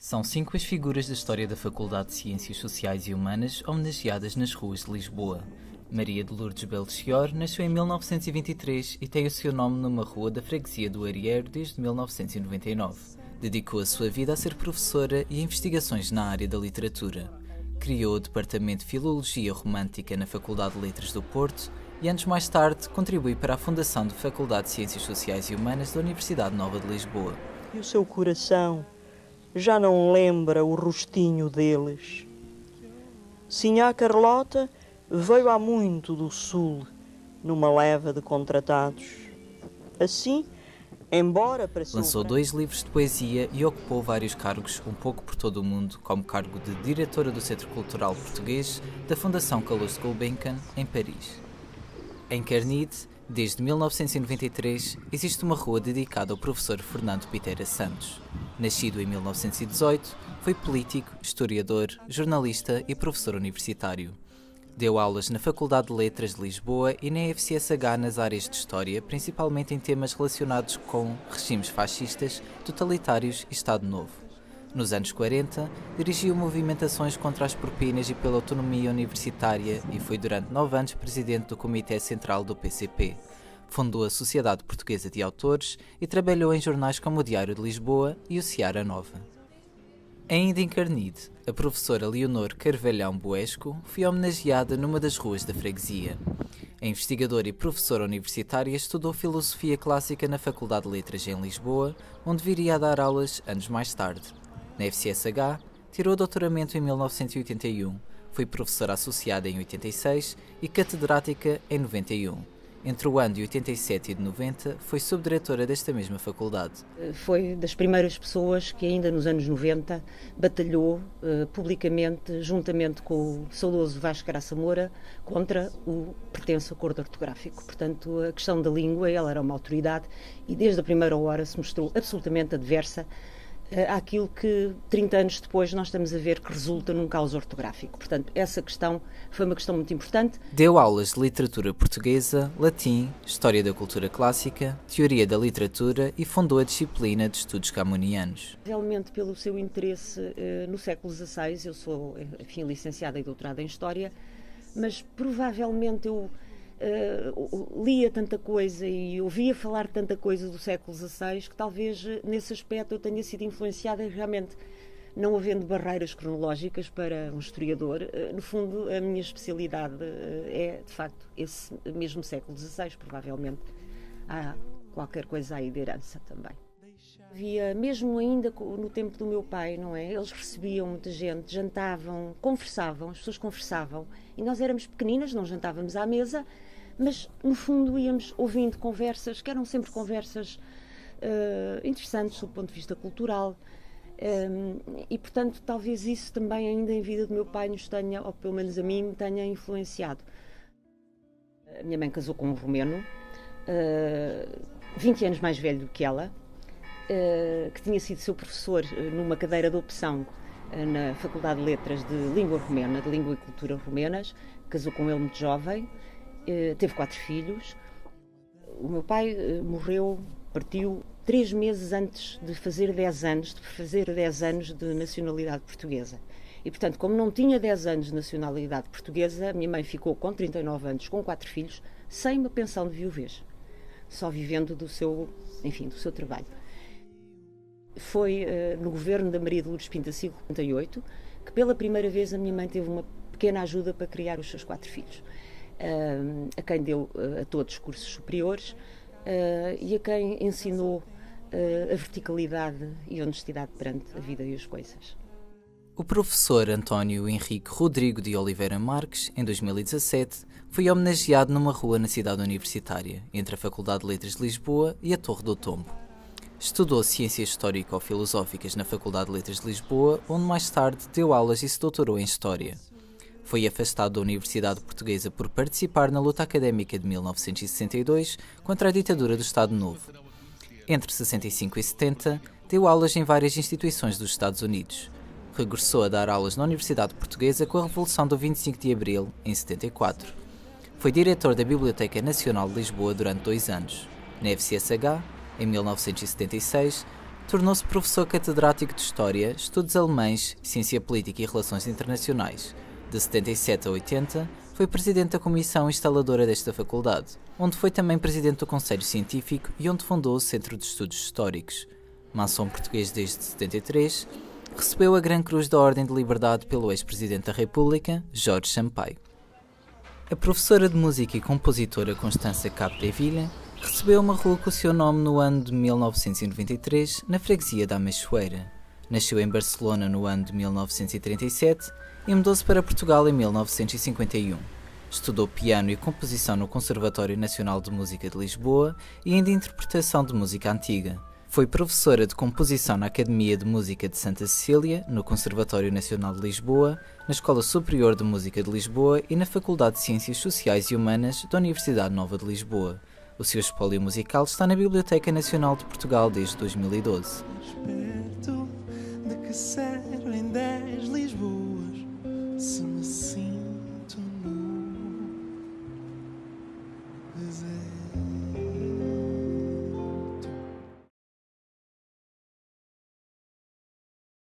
São 5 as figuras da história da Faculdade de Ciências Sociais e Humanas homenageadas nas ruas de Lisboa. Maria de Lourdes Belchior nasceu em 1923 e tem o seu nome numa rua da freguesia do Arieiro desde 1999. Dedicou a sua vida a ser professora e a investigações na área da literatura. Criou o Departamento de Filologia Romântica na Faculdade de Letras do Porto e anos mais tarde contribui para a fundação da Faculdade de Ciências Sociais e Humanas da Universidade Nova de Lisboa. E o seu coração já não lembra o rostinho deles. Sinhá Carlota veio há muito do sul, numa leva de contratados. Assim, embora para lançou 2 livros de poesia e ocupou vários cargos um pouco por todo o mundo, como cargo de diretora do Centro Cultural Português da Fundação Carlos Gulbenkian, em Paris. Em Carnide, desde 1993, existe uma rua dedicada ao professor Fernando Pitera Santos. Nascido em 1918, foi político, historiador, jornalista e professor universitário. Deu aulas na Faculdade de Letras de Lisboa e na FCSH nas áreas de História, principalmente em temas relacionados com regimes fascistas, totalitários e Estado Novo. Nos anos 40, dirigiu movimentações contra as propinas e pela autonomia universitária e foi durante 9 anos presidente do Comitê Central do PCP. Fundou a Sociedade Portuguesa de Autores e trabalhou em jornais como o Diário de Lisboa e o Seara Nova. Ainda em Carnide, a professora Leonor Carvalhão Buesco foi homenageada numa das ruas da freguesia. A investigadora e professora universitária estudou Filosofia Clássica na Faculdade de Letras em Lisboa, onde viria a dar aulas anos mais tarde. Na FCSH, tirou doutoramento em 1981, foi professora associada em 86 e catedrática em 91. Entre o ano de 87 e de 90, foi subdiretora desta mesma faculdade. Foi das primeiras pessoas que ainda nos anos 90 batalhou publicamente, juntamente com o saudoso Vasco Graça Moura, contra o pretenso acordo ortográfico. Portanto, a questão da língua, ela era uma autoridade e desde a primeira hora se mostrou absolutamente adversa àquilo que 30 anos depois nós estamos a ver que resulta num caos ortográfico. Portanto, essa questão foi uma questão muito importante. Deu aulas de literatura portuguesa, latim, história da cultura clássica, teoria da literatura e fundou a disciplina de estudos camonianos. Realmente pelo seu interesse no século XVI, eu sou, enfim, licenciada e doutorada em História, mas provavelmente eu lia tanta coisa e ouvia falar tanta coisa do século XVI que talvez nesse aspecto eu tenha sido influenciada e realmente, não havendo barreiras cronológicas para um historiador, no fundo a minha especialidade é de facto esse mesmo século XVI, provavelmente há qualquer coisa aí de herança também. Havia, mesmo ainda no tempo do meu pai, não é? Eles recebiam muita gente, jantavam, conversavam, as pessoas conversavam e nós éramos pequeninas, não jantávamos à mesa, mas no fundo íamos ouvindo conversas que eram sempre conversas interessantes do ponto de vista cultural e portanto talvez isso também ainda em vida do meu pai nos tenha, ou pelo menos a mim, me tenha influenciado. A minha mãe casou com um romeno, 20 anos mais velho do que ela, que tinha sido seu professor numa cadeira de opção na Faculdade de Letras de Língua Romena, de Língua e Cultura Romenas. Casou com ele muito jovem, teve 4 filhos. O meu pai morreu, partiu 3 meses antes de fazer 10 anos de nacionalidade portuguesa. E, portanto, como não tinha 10 anos de nacionalidade portuguesa, a minha mãe ficou com 39 anos, com 4 filhos, sem uma pensão de viuvez, só vivendo do seu trabalho. Foi no governo da Maria de Lourdes Pintacilgo, em 1988, que pela primeira vez a minha mãe teve uma pequena ajuda para criar os seus 4 filhos, a quem deu a todos cursos superiores e a quem ensinou a verticalidade e honestidade perante a vida e as coisas. O professor António Henrique Rodrigo de Oliveira Marques, em 2017, foi homenageado numa rua na cidade universitária, entre a Faculdade de Letras de Lisboa e a Torre do Tombo. Estudou Ciências Histórico-Filosóficas na Faculdade de Letras de Lisboa, onde mais tarde deu aulas e se doutorou em História. Foi afastado da Universidade Portuguesa por participar na luta académica de 1962 contra a ditadura do Estado Novo. Entre 65 e 70, deu aulas em várias instituições dos Estados Unidos. Regressou a dar aulas na Universidade Portuguesa com a Revolução do 25 de Abril, em 74. Foi diretor da Biblioteca Nacional de Lisboa durante 2 anos. Na FCSH, em 1976, tornou-se professor catedrático de História, Estudos Alemães, Ciência Política e Relações Internacionais. De 77 a 80, foi presidente da comissão instaladora desta faculdade, onde foi também presidente do Conselho Científico e onde fundou o Centro de Estudos Históricos. Maçom português desde 73, recebeu a Gran Cruz da Ordem de Liberdade pelo ex-presidente da República, Jorge Sampaio. A professora de música e compositora Constança Capdeville recebeu uma rua com o seu nome no ano de 1993, na freguesia da Amechoeira. Nasceu em Barcelona no ano de 1937 e mudou-se para Portugal em 1951. Estudou piano e composição no Conservatório Nacional de Música de Lisboa e ainda interpretação de música antiga. Foi professora de composição na Academia de Música de Santa Cecília, no Conservatório Nacional de Lisboa, na Escola Superior de Música de Lisboa e na Faculdade de Ciências Sociais e Humanas da Universidade Nova de Lisboa. O seu espólio musical está na Biblioteca Nacional de Portugal desde 2012. Esperto de que 0 em 10 Lisboas se me sinto no deserto.